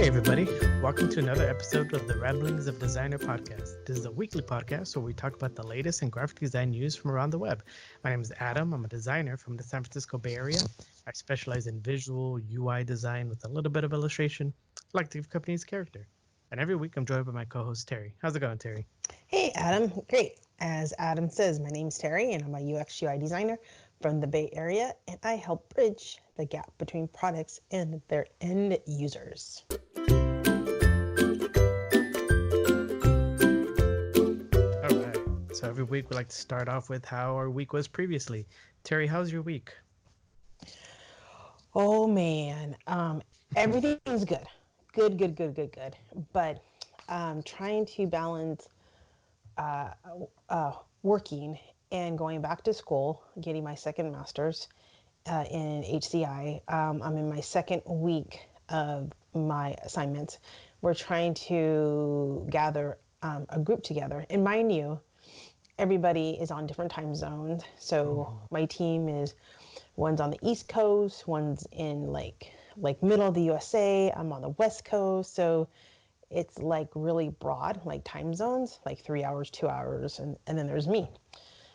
Hey, everybody. Welcome to another episode of the Ramblings of Designer podcast. This is a weekly podcast where we talk about the latest in graphic design news from around the web. My name is Adam. I'm a designer from the San Francisco Bay Area. I specialize in visual UI design with a little bit of illustration. I like to give companies character. And every week I'm joined by my co-host, Terry. How's it going, Terry? Hey, Adam. Great. As Adam says, my name's Terry, and I'm a UX UI designer from the Bay Area, and I help bridge the gap between products and their end users. All right. So every week we like to start off with how our week was previously. Terry, how's your week? Oh man, everything's good. Good. But trying to balance working and going back to school, getting my second master's in HCI. I'm in my second week of my assignments. We're trying to gather a group together. And mind you, everybody is on different time zones. So my team is one's on the East Coast, one's in like middle of the USA. I'm on the West Coast. So it's like really broad, like time zones, like 3 hours, 2 hours, and then there's me.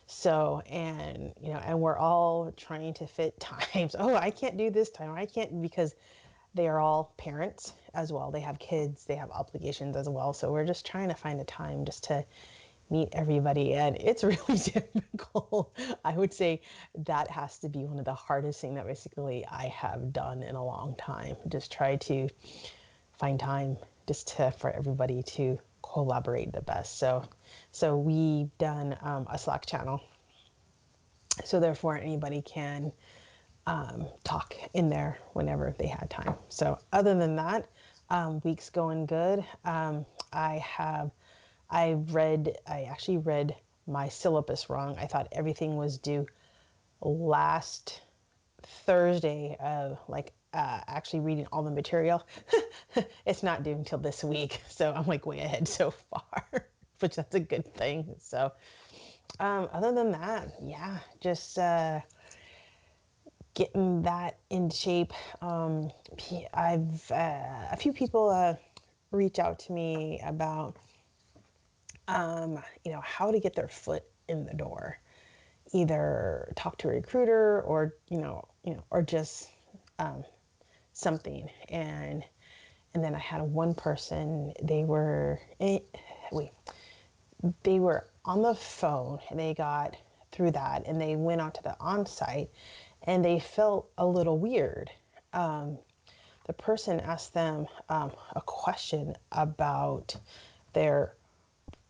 So, and and we're all trying to fit times. Oh, I can't do this time. I can't because they are all parents as well. They have kids, they have obligations as well. So we're just trying to find a time just to meet everybody. And it's really difficult. I would say that has to be one of the hardest things that basically I have done in a long time. Just try to find time just for everybody to collaborate the best. So we've done a Slack channel, so therefore anybody can talk in there whenever they had time. So other than that, week's going good. I actually read my syllabus wrong. I thought everything was due last Thursday of actually reading all the material. It's not due until this week. So I'm like way ahead so far, which that's a good thing. So other than that, yeah, just getting that in shape. I've a few people reach out to me about how to get their foot in the door, either talk to a recruiter or or just something. And then I had one person, they were on the phone and they got through that and they went out to the on-site and they felt a little weird. The person asked them a question about their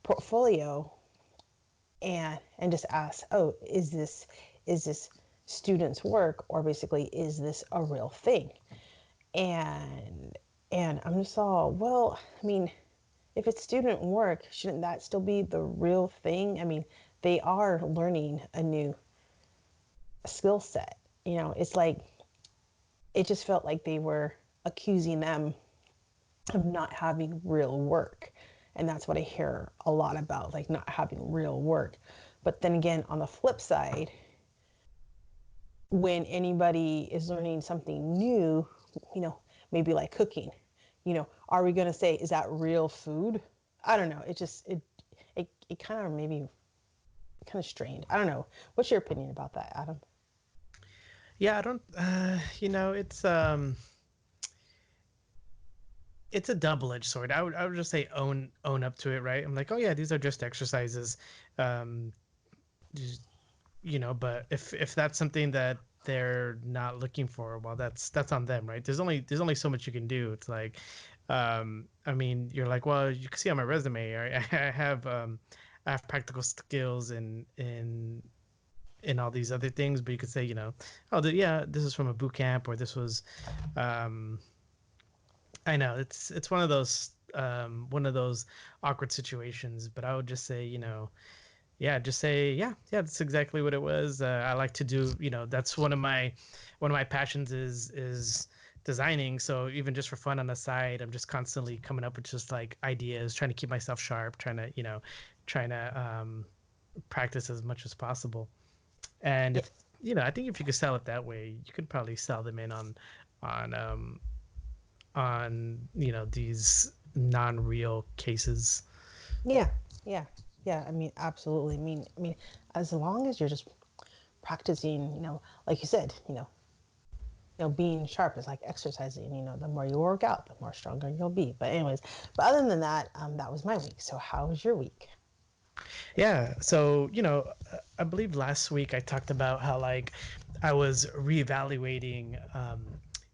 portfolio and just asked, oh, is this student's work, or basically is this a real thing? And I'm just all, well, I mean, if it's student work, shouldn't that still be the real thing? I mean, they are learning a new skill set. It's like, it just felt like they were accusing them of not having real work. And that's what I hear a lot about, like not having real work. But then again, on the flip side, when anybody is learning something new, maybe like cooking, are we going to say, is that real food? I don't know. It kind of maybe kind of strained. I don't know. What's your opinion about that, Adam? Yeah, I don't. It's a double-edged sword. I would just say own up to it, right? I'm like, oh yeah, these are just exercises, um, just, But if that's something that they're not looking for, well, that's on them, right? There's only so much you can do. It's like, I mean, you're like, well, you can see on my resume, I have practical skills in all these other things, but you could say, oh, yeah, this is from a boot camp, or this was, um, I know it's one of those awkward situations, but I would just say, yeah, just say, yeah, that's exactly what it was. I like to do, that's one of my passions is designing. So even just for fun on the side, I'm just constantly coming up with just like ideas, trying to keep myself sharp, trying to practice as much as possible. And Yeah. if I think if you could sell it that way, you could probably sell them in on on these non-real cases. Yeah, yeah, yeah. I mean, absolutely. I mean, as long as you're just practicing, like you said, being sharp is like exercising. The more you work out, the more stronger you'll be. But anyways, but other than that, that was my week. So how was your week? Yeah. So, I believe last week I talked about how like I was reevaluating,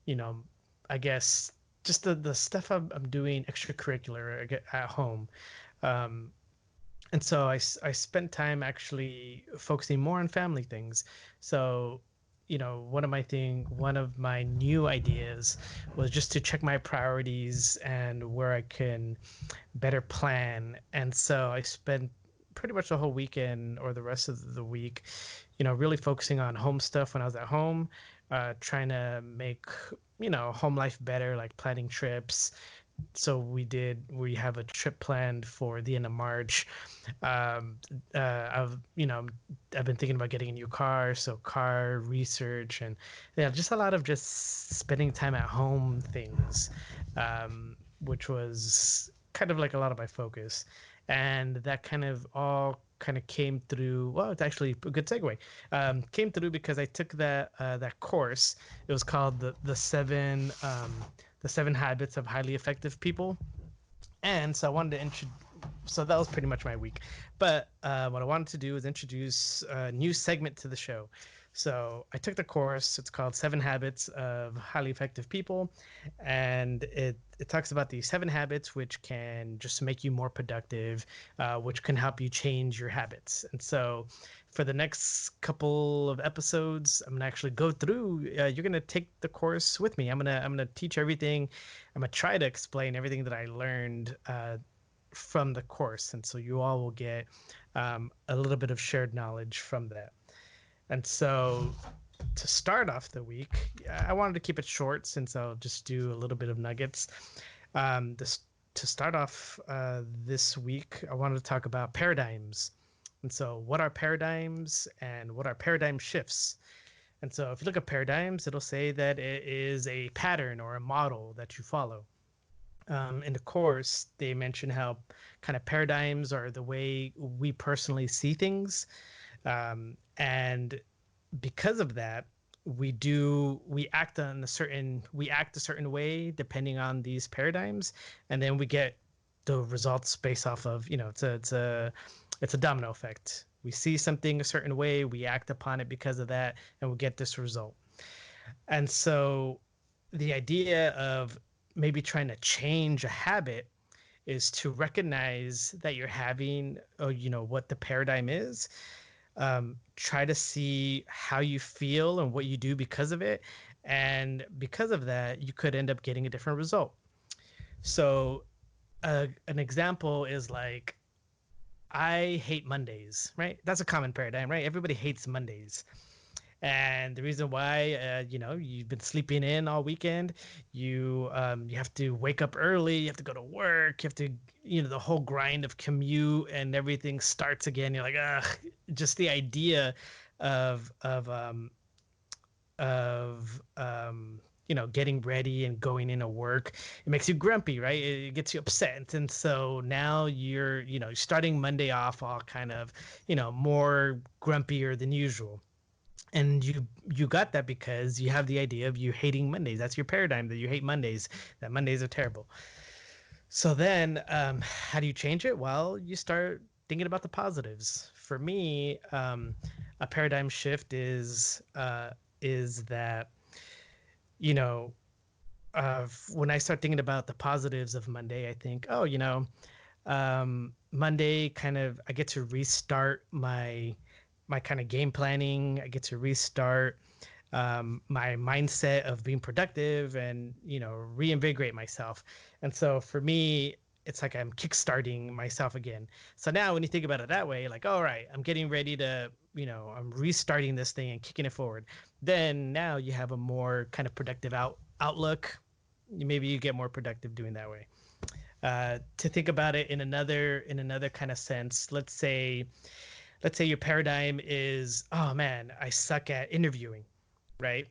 you know, I guess just the stuff I'm doing extracurricular at home. Um, and so I spent time actually focusing more on family things. So, one of my new ideas was just to check my priorities and where I can better plan. And so I spent pretty much the whole weekend or the rest of the week, really focusing on home stuff when I was at home, trying to make, home life better, like planning trips. So we have a trip planned for the end of March. um, I've been thinking about getting a new car, so car research and yeah, just a lot of just spending time at home things, which was kind of like a lot of my focus, and that kind of all kind of came through. Well, it's actually a good segue. Came through because I took that course. It was called the seven habits of highly effective people, and so I wanted to introduce. So that was pretty much my week. But what I wanted to do is introduce a new segment to the show. So I took the course. It's called Seven Habits of Highly Effective People, and it talks about these seven habits which can just make you more productive, which can help you change your habits. And so for the next couple of episodes, I'm gonna actually go through. You're gonna take the course with me. I'm gonna teach everything. I'm gonna try to explain everything that I learned from the course, and so you all will get a little bit of shared knowledge from that. And so to start off the week, I wanted to keep it short since I'll just do a little bit of nuggets. This To start off this week, I wanted to talk about paradigms. And so, what are paradigms and what are paradigm shifts? And so, if you look at paradigms, it'll say that it is a pattern or a model that you follow. In the course, they mention how kind of paradigms are the way we personally see things. And because of that, we act a certain way depending on these paradigms, and then we get the results based off of, it's a domino effect. We see something a certain way, we act upon it because of that, and we get this result. And so the idea of maybe trying to change a habit is to recognize that you're having, what the paradigm is. Try to see how you feel and what you do because of it. And because of that, you could end up getting a different result. So, an example is like, I hate Mondays, right? That's a common paradigm, right? Everybody hates Mondays. And the reason why, you've been sleeping in all weekend, you have to wake up early, you have to go to work, you have to, the whole grind of commute and everything starts again. You're like, ugh, just the idea of getting ready and going into work, it makes you grumpy, right? It gets you upset, and so now you're starting Monday off all kind of, more grumpier than usual. And you got that because you have the idea of you hating Mondays. That's your paradigm, that you hate Mondays, that Mondays are terrible. So then, how do you change it? Well, you start thinking about the positives. For me, a paradigm shift is that, you know when I start thinking about the positives of Monday, I think, oh, Monday kind of, I get to restart my kind of game planning. I get to restart my mindset of being productive and reinvigorate myself. And so for me, it's like I'm kickstarting myself again. So now when you think about it that way, like, all right, I'm getting ready to, I'm restarting this thing and kicking it forward. Then now you have a more kind of productive outlook. Maybe you get more productive doing that way. To think about it in another kind of sense, let's say your paradigm is, oh man, I suck at interviewing, right?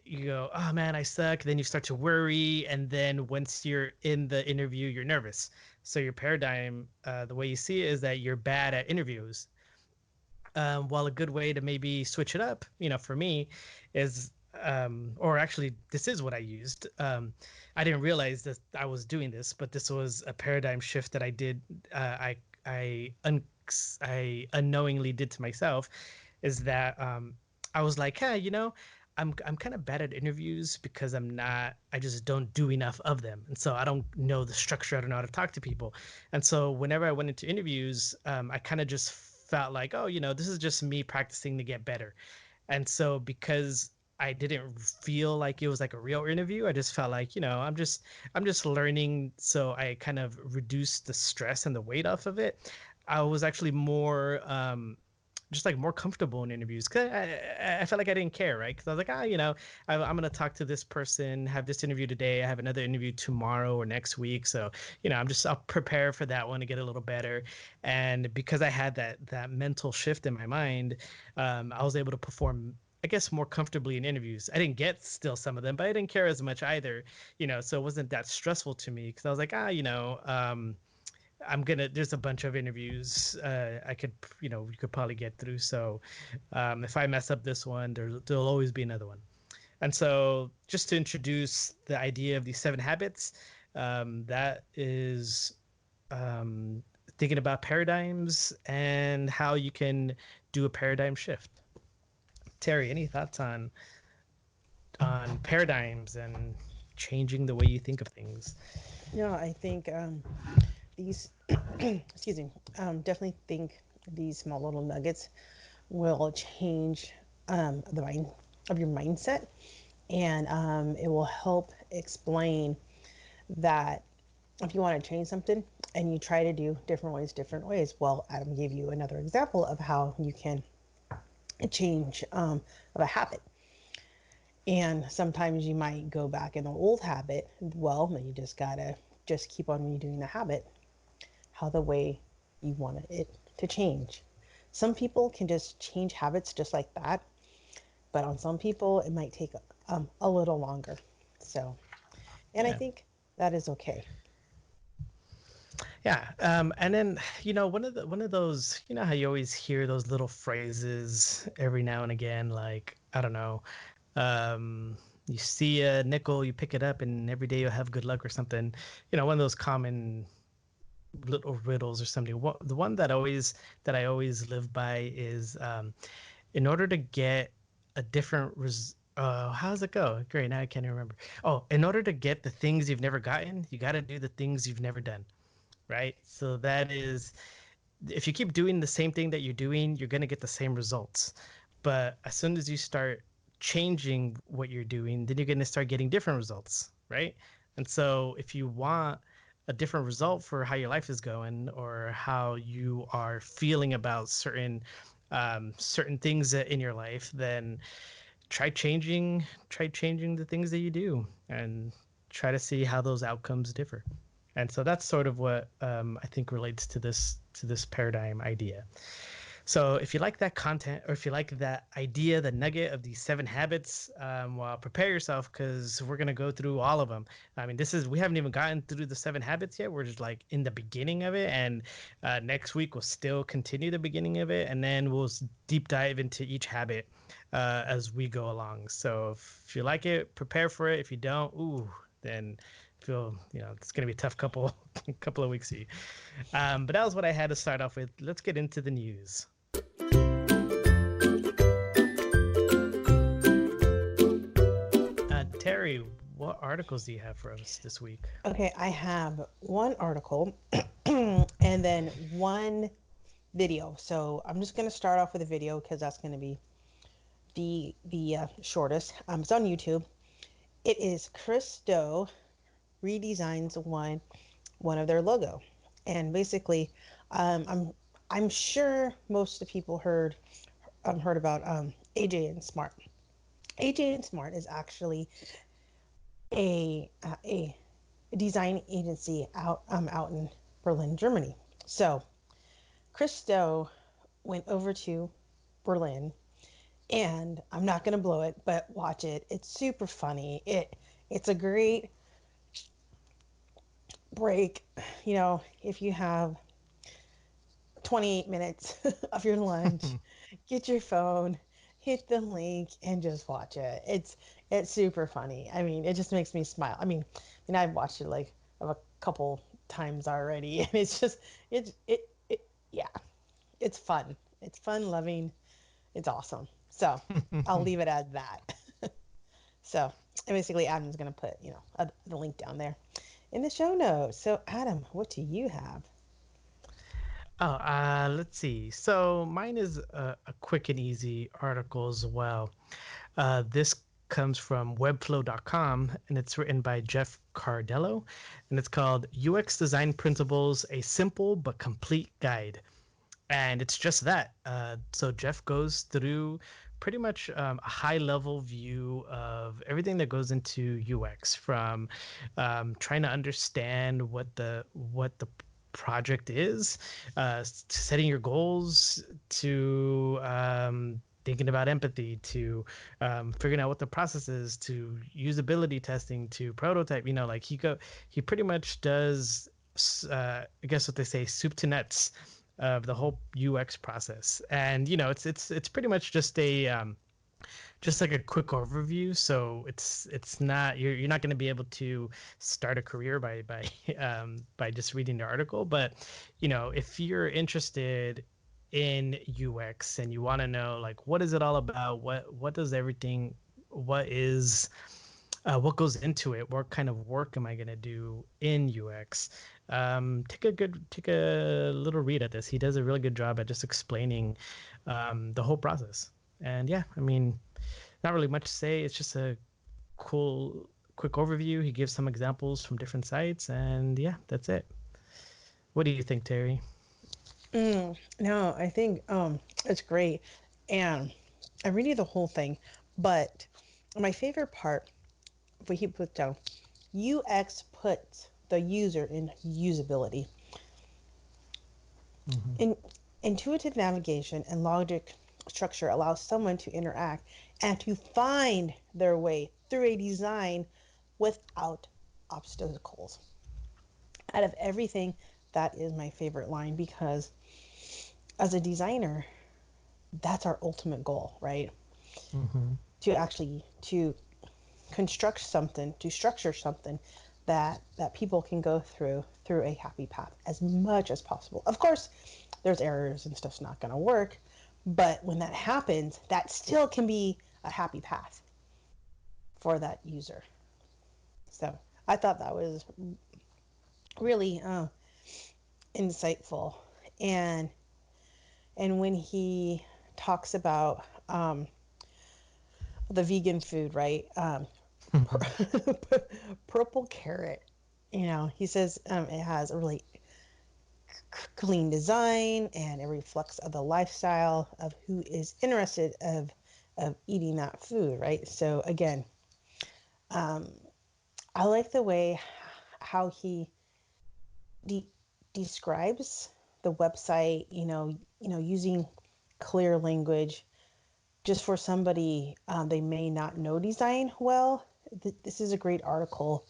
you go, oh man, I suck. Then you start to worry, and then once you're in the interview, you're nervous. So your paradigm, the way you see it, is that you're bad at interviews. While a good way to maybe switch it up, for me, is or actually, this is what I used. I didn't realize that I was doing this, but this was a paradigm shift that I did. I un- I unknowingly did to myself, is that I was like, hey, I'm kind of bad at interviews because I just don't do enough of them, and so I don't know the structure. I don't know how to talk to people, and so whenever I went into interviews, I kind of just felt like, oh, this is just me practicing to get better. And so because I didn't feel like it was like a real interview, I just felt like, I'm just learning. So I kind of reduced the stress and the weight off of it. I was actually more just like more comfortable in interviews because I felt like I didn't care, right? Because I was like, I'm gonna talk to this person, have this interview today, I have another interview tomorrow or next week, so I'll prepare for that one to get a little better. And because I had that mental shift in my mind, I was able to perform, I guess, more comfortably in interviews. I didn't get still some of them, but I didn't care as much either, so it wasn't that stressful to me because I was like, there's a bunch of interviews I could, you could probably get through. So if I mess up this one, there'll always be another one. And so just to introduce the idea of these 7 habits, that is um, thinking about paradigms and how you can do a paradigm shift. Terry, any thoughts on paradigms and changing the way you think of things? Yeah, I think these, excuse me, definitely think these small little nuggets will change the mind of your mindset, and it will help explain that if you want to change something and you try to do different ways. Well, Adam gave you another example of how you can change of a habit. And sometimes you might go back in an old habit. Well, then you just gotta just keep on redoing the habit how the way you want it to change. Some people can just change habits just like that, but on some people it might take a little longer. So, and I Yeah. think that is okay. Yeah. And then, one of those, how you always hear those little phrases every now and again, like, I don't know, you see a nickel, you pick it up, and every day you'll have good luck or something. One of those common little riddles or something. The one that I always live by is, in order to get a different how does it go? Great, now I can't even remember. Oh, in order to get the things you've never gotten, you got to do the things you've never done, right? So that is, if you keep doing the same thing that you're doing, you're going to get the same results. But as soon as you start changing what you're doing, then you're going to start getting different results, right? And so if you want a different result for how your life is going or how you are feeling about certain things in your life, then try changing the things that you do and try to see how those outcomes differ. And so that's sort of what I think relates to this paradigm idea. So if you like that content, or if you like that idea, the nugget of these 7 habits, well, prepare yourself because we're gonna go through all of them. I mean, we haven't even gotten through the 7 habits yet. We're just like in the beginning of it, and next week we'll still continue the beginning of it, and then we'll deep dive into each habit as we go along. So if you like it, prepare for it. If you don't, ooh, then feel it's gonna be a tough couple couple of weeks. But that was what I had to start off with. Let's get into the news. Terry, what articles do you have for us this week? Okay, I have one article and then one video. So I'm just going to start off with a video because that's going to be the shortest. It's on YouTube. It is Chris Do redesigns one of their logo, and basically, I'm sure most of the people heard about AJ and Smart. AJ and Smart is actually a design agency out in Berlin, Germany. So Christo went over to Berlin And I'm not gonna blow it, but watch it. It's super funny. It's a great break. If you have 28 minutes of your lunch, get your phone, hit the link, and just watch it. It's super funny. I mean, it just makes me smile. I mean, I've watched it like a couple times already, and it's just it yeah, it's fun. It's fun, loving. It's awesome. So I'll leave it at that. So, and basically, Adam's gonna put the link down there in the show notes. So, Adam, what do you have? Oh, let's see. So mine is a quick and easy article as well. This comes from webflow.com and it's written by Jeff Cardello and it's called UX Design Principles, a simple but complete guide. And it's just that. So Jeff goes through pretty much a high level view of everything that goes into UX, from trying to understand what the project is, setting your goals, to thinking about empathy, to figuring out what the process is, to usability testing, to prototype. Like he pretty much does. I guess what they say, soup to nuts of the whole UX process. And it's pretty much just like a quick overview. So it's not you're not going to be able to start a career by just reading the article. But if you're interested in UX and you want to know like what is it all about, what does everything, what is what goes into it, what kind of work am I going to do in UX, take a little read at this. He does a really good job at just explaining the whole process. And yeah, I mean, not really much to say. It's just a cool quick overview. He gives some examples from different sites, and yeah, that's it. What do you think, Terry? No, I think it's great, and I read you the whole thing, but my favorite part, what he put down, UX puts the user in usability. Hmm. In intuitive navigation and logic structure allows someone to interact and to find their way through a design without obstacles. Out of everything, that is my favorite line because as a designer, that's our ultimate goal, right? Hmm. To construct something, to structure something that people can go through a happy path as much as possible. Of course, there's errors and stuff's not going to work, but when that happens, that still can be a happy path for that user. So I thought that was really insightful, and when he talks about the vegan food, right? Purple carrot. He says it has a really clean design and it reflects of the lifestyle of who is interested of eating that food, right? So again, I like the way how he de- describes the website. Using clear language. Just for somebody they may not know design well, this is a great article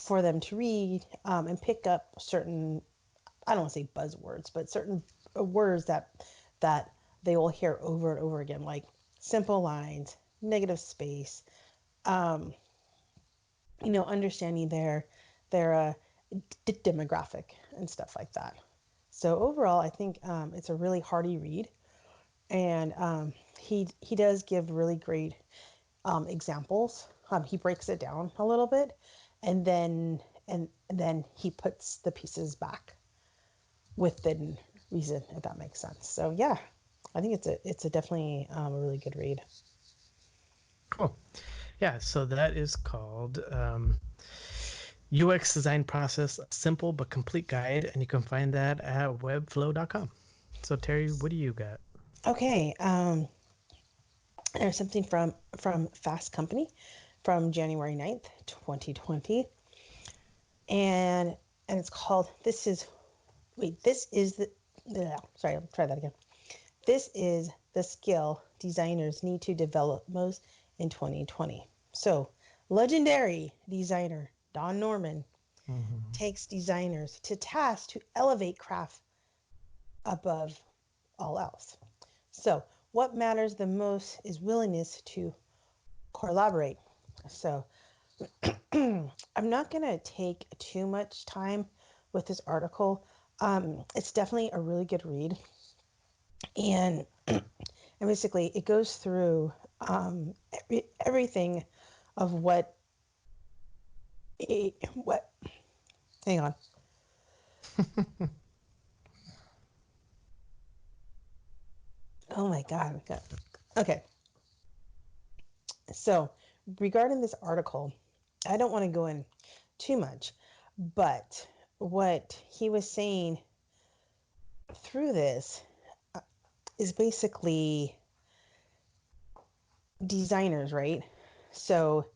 for them to read and pick up certain, I don't want to say buzzwords, but certain words that they will hear over and over again, like simple lines, negative space, understanding their demographic and stuff like that. So overall, I think it's a really hearty read, and he does give really great examples. He breaks it down a little bit, and then he puts the pieces back within reason, if that makes sense. So yeah, I think it's a definitely a really good read. Cool. Yeah, so that is called UX Design Process, a simple but complete guide, and you can find that at webflow.com. So Terry, what do you got? Okay, there's something from Fast Company from January 9th, 2020, and it's called this is the sorry, I'll try that again. This is the skill designers need to develop most in 2020. So, legendary designer Don Norman Hmm. takes designers to task to elevate craft above all else. So, what matters the most is willingness to collaborate. So, I'm not going to take too much time with this article. It's definitely a really good read. And, and basically, it goes through everything of what, hang on. Oh my God. Okay. So, regarding this article, I don't want to go in too much, but what he was saying through this is basically designers, right? So,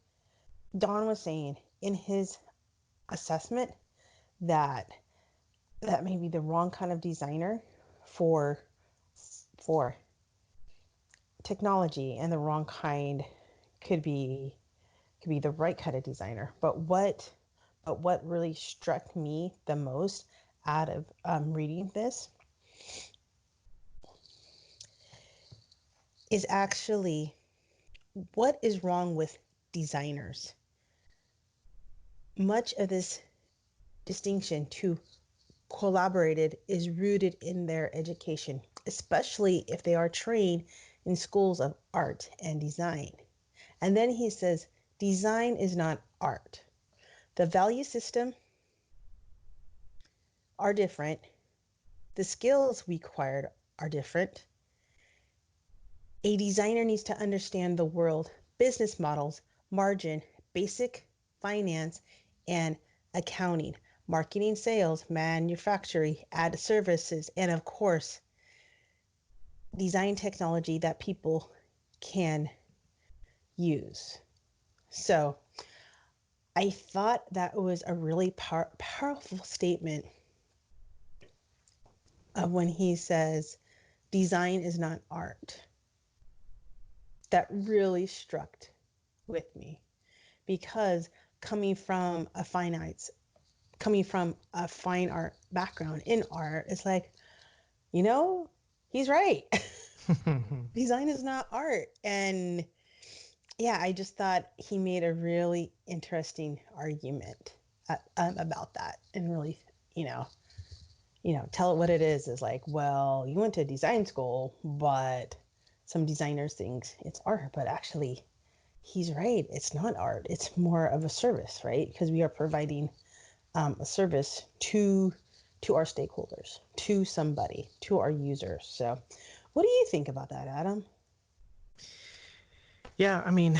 Don was saying in his assessment that that may be the wrong kind of designer for for technology, and the wrong kind could be the right kind of designer. But what really struck me the most out of reading this is actually what is wrong with designers. Much of this distinction to collaborated is rooted in their education, especially if they are trained in schools of art and design. And then he says, design is not art. The value system are different. The skills required are different. A designer needs to understand the world, business models, margin, basic finance, and accounting, marketing, sales, manufacturing, ad services, and of course, design technology that people can use. So I thought that was a really powerful statement of when he says design is not art. That really struck with me because coming from a fine arts, coming from a fine art background in art, it's like, you know, he's right. Design is not art. And yeah, I just thought he made a really interesting argument about that, and really, you know, tell it what it is like, well, you went to design school, but some designers think it's art, but actually he's right. It's not art. It's more of a service, right? Because we are providing a service to our stakeholders, to somebody, to our users. So, what do you think about that, Adam? Yeah, I mean,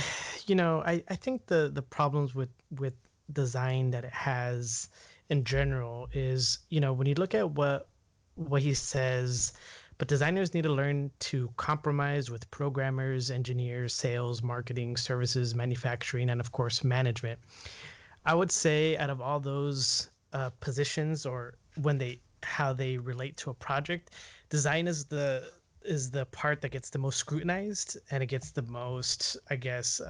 I think the problems with design that it has in general is, when you look at what he says, but designers need to learn to compromise with programmers, engineers, sales, marketing, services, manufacturing, and of course, management. I would say out of all those positions, or when they how they relate to a project, design is the part that gets the most scrutinized, and it gets the most, I guess,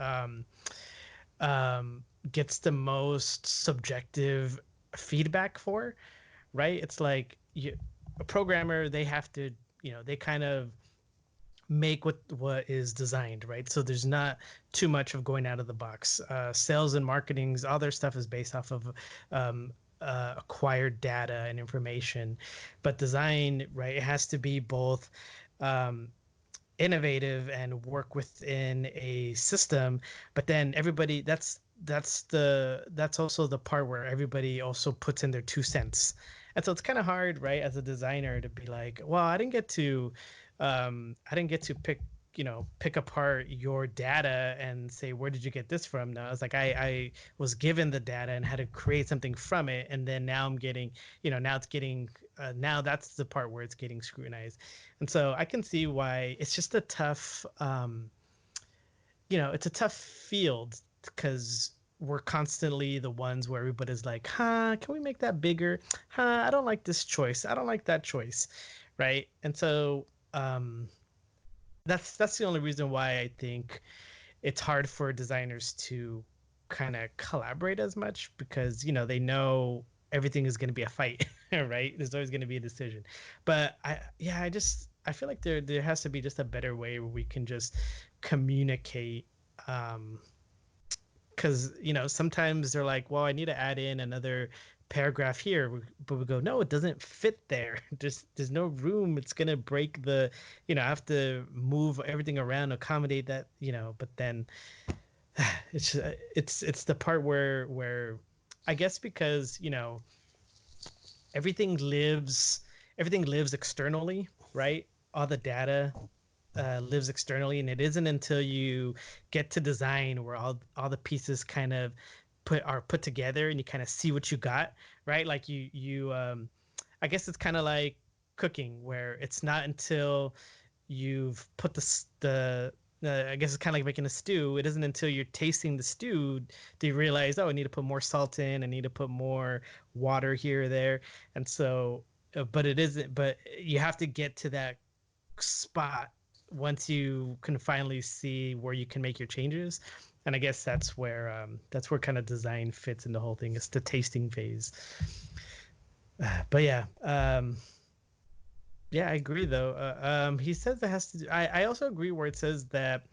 gets the most subjective feedback for, right? It's like a programmer, they have to, they kind of make what is designed, right? So there's not too much of going out of the box. Sales and marketing's all their stuff is based off of um, acquired data and information, but design, right? It has to be both um, innovative and work within a system, but then everybody, that's also the part where everybody also puts in their 2 cents. And so it's kind of hard, right, as a designer to be like, well, I didn't get to pick apart your data and say, where did you get this from? No, it's like I was given the data and had to create something from it, and then now I'm getting, now it's getting, now that's the part where it's getting scrutinized. And so I can see why it's just a tough, it's a tough field, because we're constantly the ones where everybody's like, huh, can we make that bigger? Huh, I don't like this choice. I don't like that choice. Right. And so, that's the only reason why I think it's hard for designers to kind of collaborate as much because they know everything is going to be a fight, right? There's always going to be a decision. But I feel like there has to be just a better way where we can just communicate. Because sometimes they're like, well, I need to add in another paragraph here, but we go, no, it doesn't fit there. There's no room. It's gonna break the, I have to move everything around, accommodate that, but then it's the part where I guess because everything lives everything lives externally, right? All the data lives externally, and it isn't until you get to design where all the pieces kind of put together and you kind of see what you got, right? Like I guess it's kind of like cooking, where it's not until you've put I guess it's kind of like making a stew. It isn't until you're tasting the stew do you realize, oh, I need to put more salt in, I need to put more water here or there. And so, but it isn't, but you have to get to that spot once you can finally see where you can make your changes. And I guess that's where kind of design fits in the whole thing. It's the tasting phase. But yeah, I agree though. He says it has to do. I also agree where it says that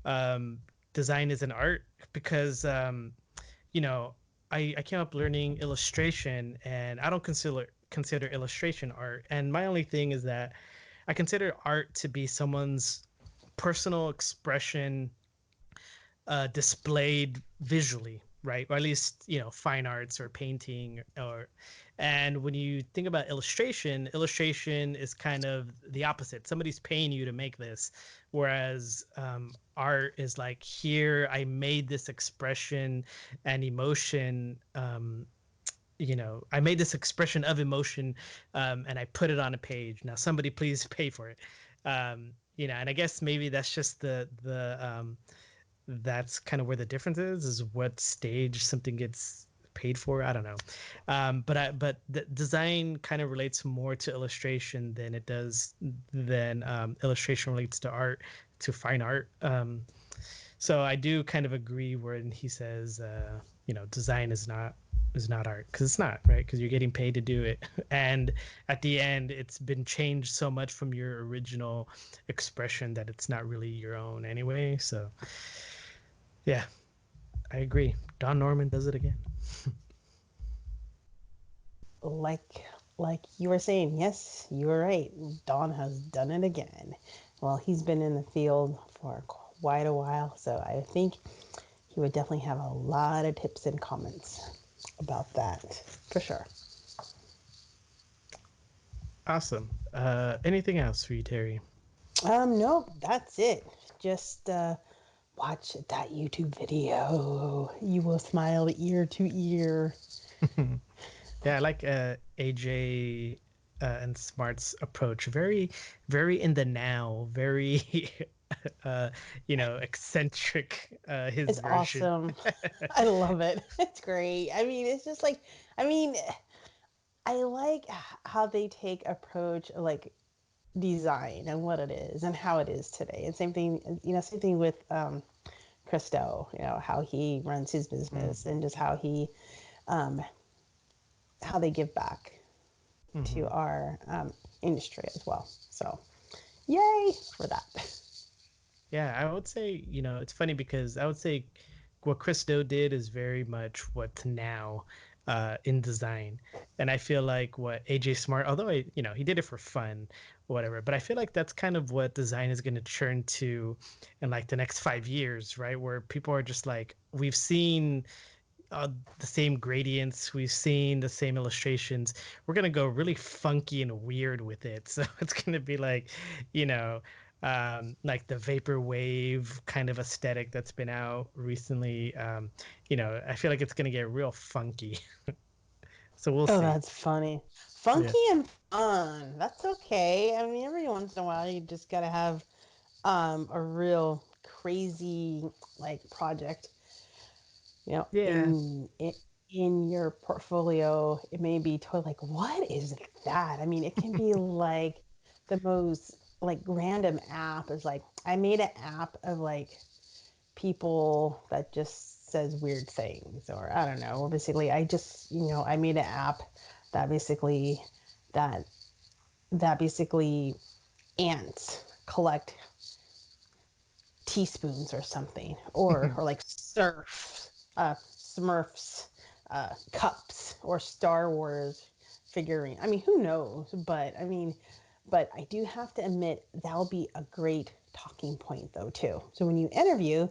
um, design is an art because you know I came up learning illustration and I don't consider illustration art. And my only thing is that I consider art to be someone's personal expression displayed visually, right? Or at least fine arts or painting. Or and when you think about illustration is kind of the opposite. Somebody's paying you to make this, whereas art is like, here I made this expression and emotion. I made this expression of emotion, and I put it on a page. Now somebody please pay for it. And I guess maybe that's just the that's kind of where the difference is what stage something gets paid for. I don't know. But the design kind of relates more to illustration than illustration relates to art, to fine art. So I do kind of agree when he says design is not art, because it's not, right? Because you're getting paid to do it, and at the end it's been changed so much from your original expression that it's not really your own anyway. So yeah, I agree. Don Norman does it again. Like like you were saying, yes, you were right. Don has done it again. Well, he's been in the field for quite a while, so I think he would definitely have a lot of tips and comments about that for sure. Awesome. Anything else for you, Terry? Nope, that's it. Just watch that YouTube video. You will smile ear to ear. Yeah, I like AJ and Smart's approach. Very, very in the now. Very, eccentric. His It's version. awesome. I love it. It's great. I mean, it's just like, I mean, I like how they take approach like design and what it is and how it is today. And same thing, same thing with Christo, how he runs his Mm, business and just how they give back to hmm. our industry as well. So, yay for that. Yeah, I would say, it's funny because I would say what Chris Do did is very much what's now in design. And I feel like what AJ Smart, although he did it for fun, whatever, but I feel like that's kind of what design is going to turn to in like the next 5 years, right? Where people are just like, we've seen the same gradients, we've seen the same illustrations. We're gonna go really funky and weird with it. So it's gonna be like, like the vaporwave kind of aesthetic that's been out recently. I feel like it's gonna get real funky. So we'll Oh, see. that's funny. Yeah. Funky and fun. That's okay. I mean, every once in a while, you just gotta have a real crazy like project, you know, Yeah. in your portfolio. It may be totally like, what is that? I mean, it can be like the most. like random app is like I made an app of like people that just says weird things, or I don't know. Basically, I just, I made an app that basically that that basically ants collect teaspoons or something, or like Smurfs, cups, or Star Wars figurine. I mean, who knows? But I do have to admit that'll be a great talking point though too. So when you interview,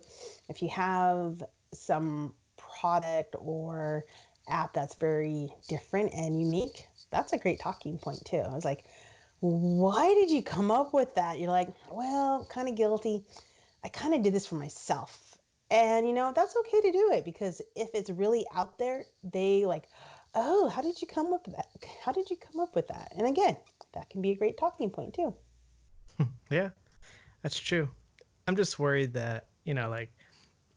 if you have some product or app that's very different and unique, that's a great talking point too. I was like, why did you come up with that? You're like, well, kind of guilty. I kind of did this for myself. And that's okay to do it because if it's really out there, they like, oh, how did you come up with that? How did you come up with that? And again, that can be a great talking point too. Yeah, that's true. I'm just worried that, like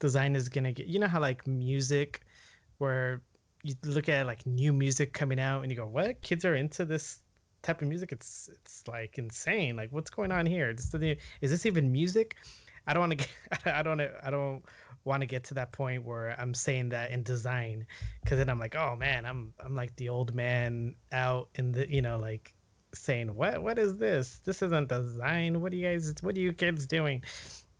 design is gonna get, how like music, where you look at like new music coming out and you go, what? Kids are into this type of music? It's like insane. Like what's going on here? Is this even music? I don't want to get I don't want to get to that point where I'm saying that in design, because then I'm like, oh man, I'm like the old man out in the, like saying, what is this? This isn't design. What are you kids doing?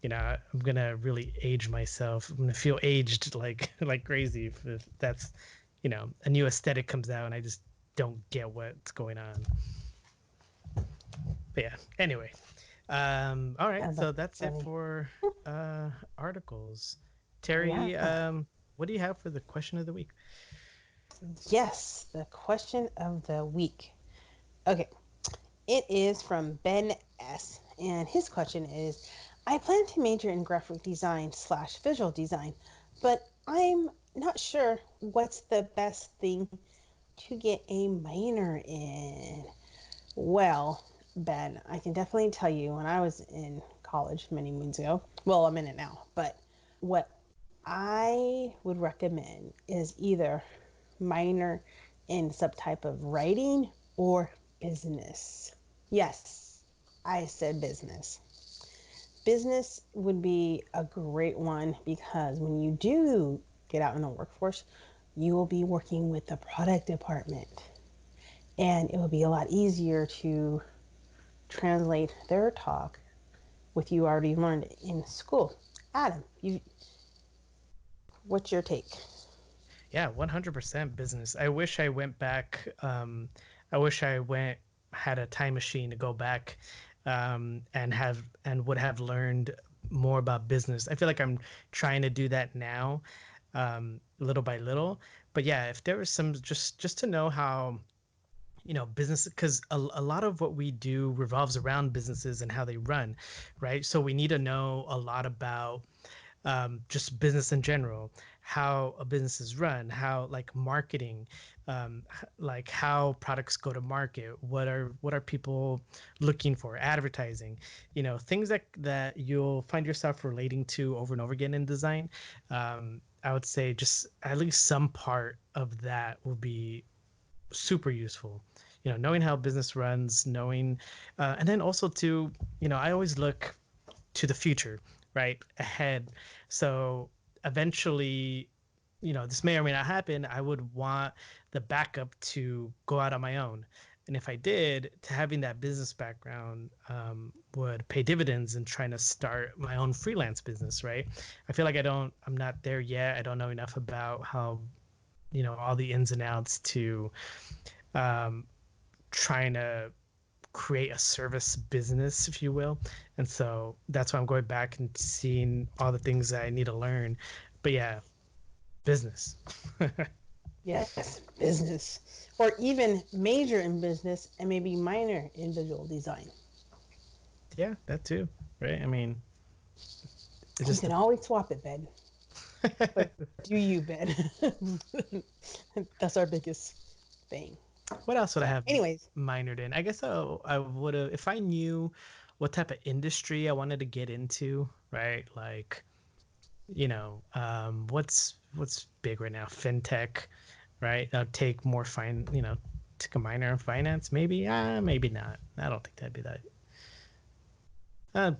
I'm gonna really age myself. I'm gonna feel aged like like crazy if that's, a new aesthetic comes out and I just don't get what's going on. But yeah, anyway. All right, And so that's that's it funny. for articles. Yeah. Terry, what do you have for the question of the week? Yes, the question of the week. Okay. It is from Ben S. And his question is, I plan to major in graphic design slash visual design, but I'm not sure what's the best thing to get a minor in. Well, Ben, I can definitely tell you when I was in college many moons ago, well, I'm in it now, but what I would recommend is either minor in some type of writing or business. Yes, I said business. Business would be a great one because when you do get out in the workforce, you will be working with the product department and it will be a lot easier to translate their talk with you already learned in school. Adam, what's your take? Yeah, 100% business. I wish I went back. I wish I went had a time machine to go back, and would have learned more about business. I feel like I'm trying to do that now, little by little. But yeah, if there was some, just to know how, business, because a lot of what we do revolves around businesses and how they run, right? So we need to know a lot about, just business in general, how a business is run, how like marketing, like how products go to market, what are people looking for, advertising, things that you'll find yourself relating to over and over again in design. I would say just at least some part of that will be super useful. Knowing how business runs, knowing, and then also to, I always look to the future, right? Ahead. So eventually, this may or may not happen. I would want the backup to go out on my own. And if I did, to having that business background, would pay dividends in trying to start my own freelance business, right? I feel like I'm not there yet. I don't know enough about how, all the ins and outs to, um, trying to create a service business, if you will. And so that's why I'm going back and seeing all the things that I need to learn. But yeah, business. Yes, business. Or even major in business and maybe minor in visual design. Yeah, that too. Right. I mean, it's You just can a, always swap it, Ben. But do you, Ben? That's our biggest thing. what else would I So, have anyways, minored in? I guess I would have, if I knew what type of industry I wanted to get into, right? Like, what's big right now? Fintech, right? I'll take more take a minor in finance, maybe. Maybe not. I don't think that'd be that.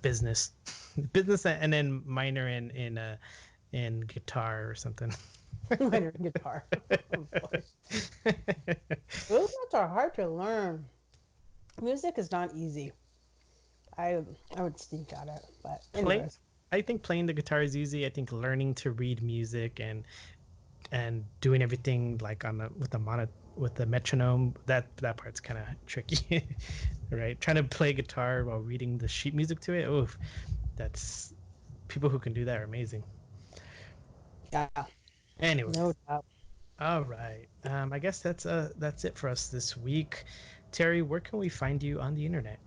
Business, business, and then minor in guitar or something. Minor in guitar. Oh boy. Those notes are hard to learn. Music is not easy. I I would stink at it. But Play, anyways. I think playing the guitar is easy. I think learning to read music and doing everything like on the with the metronome, that part's kind of tricky. Right, trying to play guitar while reading the sheet music to it. Oh, that's people who can do that are amazing. Yeah, no Anyways, doubt. all right. I guess that's it for us this week. Terry, where can we find you on the internet?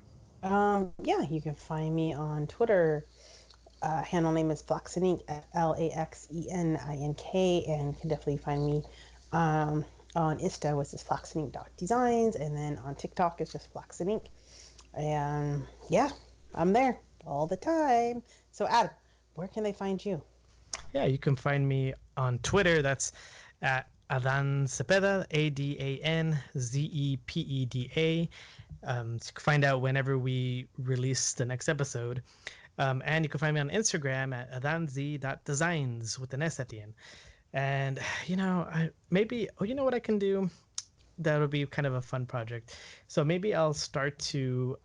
Yeah, you can find me on Twitter. Handle name is Flaxenink, Laxenink, and you can definitely find me on Insta, which is Designs, and then on TikTok it's just Flaxenink. And yeah, I'm there all the time. So Adam, where can they find you? Yeah, you can find me on Twitter. That's at Adan Cepeda, AdanZepeda. So you can find out whenever we release the next episode. And you can find me on Instagram at adanz.designs with an S at the end. And I maybe you know what I can do? That would be kind of a fun project. So maybe I'll start to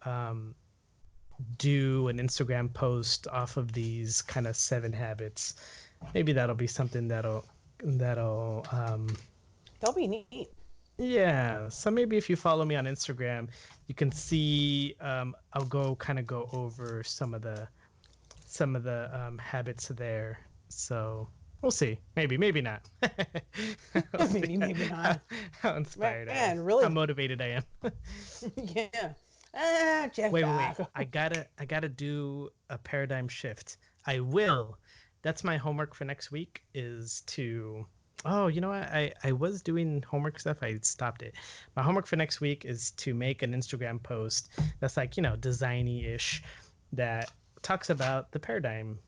do an Instagram post off of these kind of 7 habits. Maybe that'll be something that'll That'll be neat. yeah. So maybe if you follow me on Instagram, you can see I'll go over some of the habits there. So we'll see. Maybe not. We'll see Maybe, maybe how, not. how inspired I am, Man, how really? motivated I am. Yeah. Ah, Jeff Wait. back. I gotta do a paradigm shift. I will. That's my homework for next week is to. Oh, you know what? I was doing homework stuff. I stopped it. My homework for next week is to make an Instagram post that's like, designy ish that talks about the paradigm,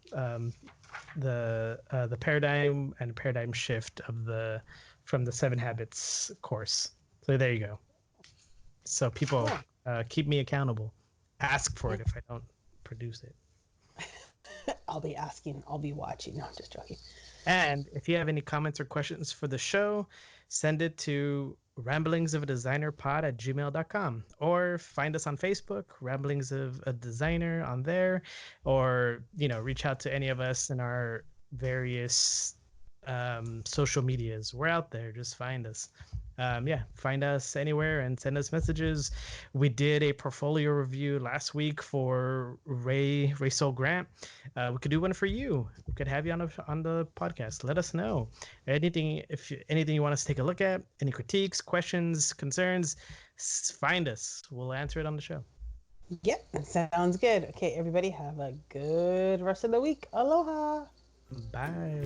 the paradigm and paradigm shift of the from the 7 habits course. So there you go. So people Yeah. keep me accountable. Ask for it if I don't produce it. I'll be asking. I'll be watching. No, I'm just joking. And if you have any comments or questions for the show, send it to ramblingsofadesignerpod at gmail.com or find us on Facebook, Ramblings of a Designer on there, or, reach out to any of us in our various social medias. We're out there. Just find us. Yeah, find us anywhere and send us messages. We did a portfolio review last week for Ray Soul Grant. We could do one for you. We could have you on the podcast. Let us know anything anything you want us to take a look at. Any critiques, questions, concerns. Find us. We'll answer it on the show. Yep, sounds good. Okay, everybody have a good rest of the week. Aloha. Bye.